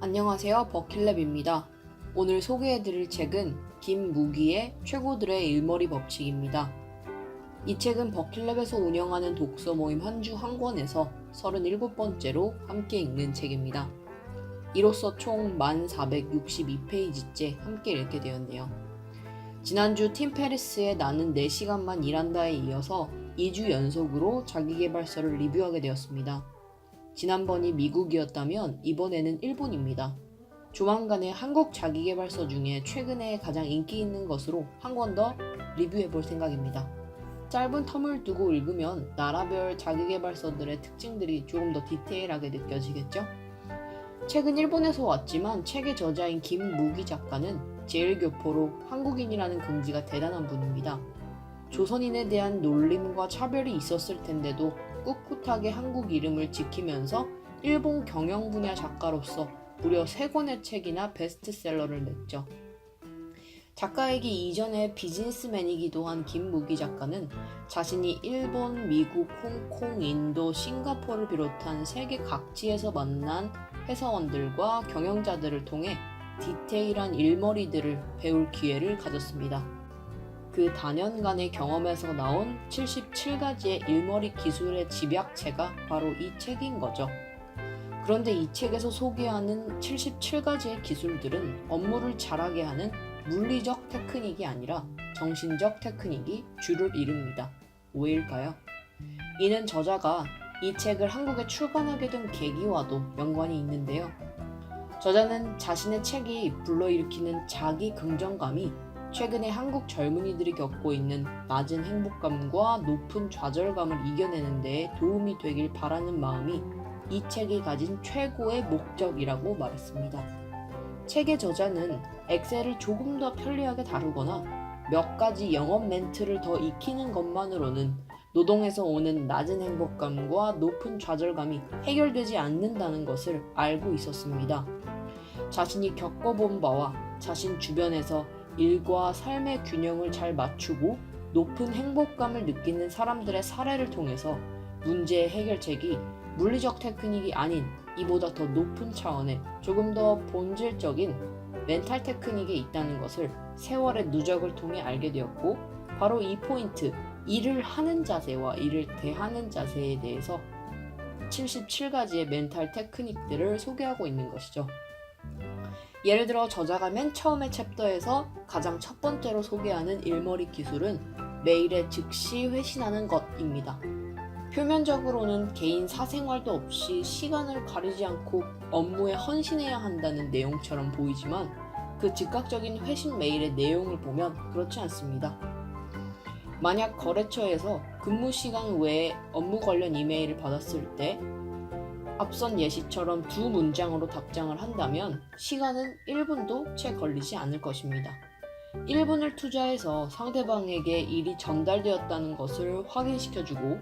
안녕하세요. 버킷랩입니다. 오늘 소개해드릴 책은 김무기의 최고들의 일머리 법칙입니다. 이 책은 버킷랩에서 운영하는 독서 모임 한 주 한 권에서 37번째로 함께 읽는 책입니다. 이로써 총 1462페이지째 함께 읽게 되었네요. 지난주 팀 페리스의 나는 4시간만 일한다에 이어서 2주 연속으로 자기계발서를 리뷰하게 되었습니다. 지난번이 미국이었다면 이번에는 일본입니다. 조만간에 한국 자기계발서 중에 최근에 가장 인기 있는 것으로 한 권 더 리뷰해볼 생각입니다. 짧은 텀을 두고 읽으면 나라별 자기계발서들의 특징들이 조금 더 디테일하게 느껴지겠죠? 책은 일본에서 왔지만 책의 저자인 김무기 작가는 제일교포로 한국인이라는 긍지가 대단한 분입니다. 조선인에 대한 놀림과 차별이 있었을 텐데도 꿋꿋하게 한국 이름을 지키면서 일본 경영 분야 작가로서 무려 3권의 책이나 베스트셀러를 냈죠. 작가이기 이전에 비즈니스맨이기도 한 김무기 작가는 자신이 일본, 미국, 홍콩, 인도, 싱가포르를 비롯한 세계 각지에서 만난 회사원들과 경영자들을 통해 디테일한 일머리들을 배울 기회를 가졌습니다. 그 다년간의 경험에서 나온 77가지의 일머리 기술의 집약체가 바로 이 책인 거죠. 그런데 이 책에서 소개하는 77가지의 기술들은 업무를 잘하게 하는 물리적 테크닉이 아니라 정신적 테크닉이 주를 이룹니다. 왜일까요? 이는 저자가 이 책을 한국에 출간하게 된 계기와도 연관이 있는데요. 저자는 자신의 책이 불러일으키는 자기 긍정감이 최근에 한국 젊은이들이 겪고 있는 낮은 행복감과 높은 좌절감을 이겨내는 데 도움이 되길 바라는 마음이 이 책이 가진 최고의 목적이라고 말했습니다. 책의 저자는 엑셀을 조금 더 편리하게 다루거나 몇 가지 영업 멘트를 더 익히는 것만으로는 노동에서 오는 낮은 행복감과 높은 좌절감이 해결되지 않는다는 것을 알고 있었습니다. 자신이 겪어본 바와 자신 주변에서 일과 삶의 균형을 잘 맞추고 높은 행복감을 느끼는 사람들의 사례를 통해서 문제의 해결책이 물리적 테크닉이 아닌 이보다 더 높은 차원의 조금 더 본질적인 멘탈 테크닉에 있다는 것을 세월의 누적을 통해 알게 되었고, 바로 이 포인트, 일을 하는 자세와 일을 대하는 자세에 대해서 77가지의 멘탈 테크닉들을 소개하고 있는 것이죠. 예를 들어 저자가 맨 처음의 챕터에서 가장 첫 번째로 소개하는 일머리 기술은 매일에 즉시 회신하는 것입니다. 표면적으로는 개인 사생활도 없이 시간을 가리지 않고 업무에 헌신해야 한다는 내용처럼 보이지만 그 즉각적인 회신 메일의 내용을 보면 그렇지 않습니다. 만약 거래처에서 근무 시간 외에 업무 관련 이메일을 받았을 때 앞선 예시처럼 2문장으로 답장을 한다면 시간은 1분도 채 걸리지 않을 것입니다. 1분을 투자해서 상대방에게 일이 전달되었다는 것을 확인시켜주고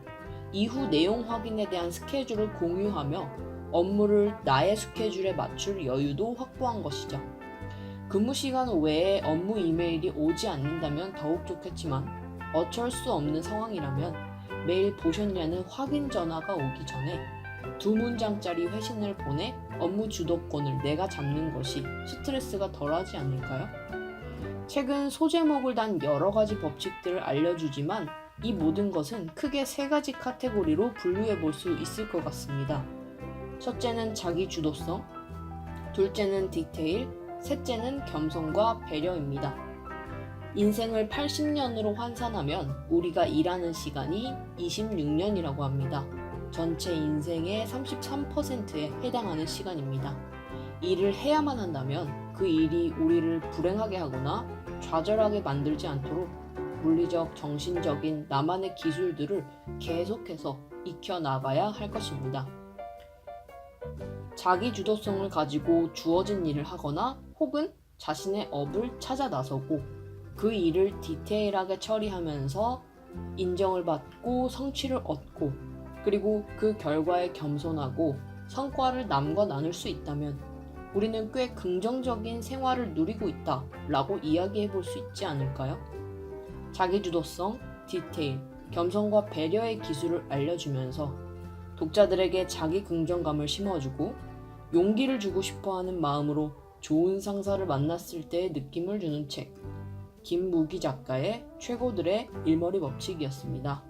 이후 내용 확인에 대한 스케줄을 공유하며 업무를 나의 스케줄에 맞출 여유도 확보한 것이죠. 근무 시간 외에 업무 이메일이 오지 않는다면 더욱 좋겠지만 어쩔 수 없는 상황이라면 메일 보셨냐는 확인 전화가 오기 전에 2문장짜리 회신을 보내 업무 주도권을 내가 잡는 것이 스트레스가 덜하지 않을까요? 책은 소제목을 단 여러 가지 법칙들을 알려주지만 이 모든 것은 크게 3가지 카테고리로 분류해 볼 수 있을 것 같습니다. 첫째는 자기 주도성, 둘째는 디테일, 셋째는 겸손과 배려입니다. 인생을 80년으로 환산하면 우리가 일하는 시간이 26년이라고 합니다. 전체 인생의 33%에 해당하는 시간입니다. 일을 해야만 한다면 그 일이 우리를 불행하게 하거나 좌절하게 만들지 않도록 물리적, 정신적인 나만의 기술들을 계속해서 익혀나가야 할 것입니다. 자기 주도성을 가지고 주어진 일을 하거나 혹은 자신의 업을 찾아 나서고 그 일을 디테일하게 처리하면서 인정을 받고 성취를 얻고 그리고 그 결과에 겸손하고 성과를 남과 나눌 수 있다면 우리는 꽤 긍정적인 생활을 누리고 있다 라고 이야기해 볼 수 있지 않을까요? 자기주도성, 디테일, 겸손과 배려의 기술을 알려주면서 독자들에게 자기 긍정감을 심어주고 용기를 주고 싶어하는 마음으로 좋은 상사를 만났을 때의 느낌을 주는 책, 김무기 작가의 최고들의 일머리 법칙이었습니다.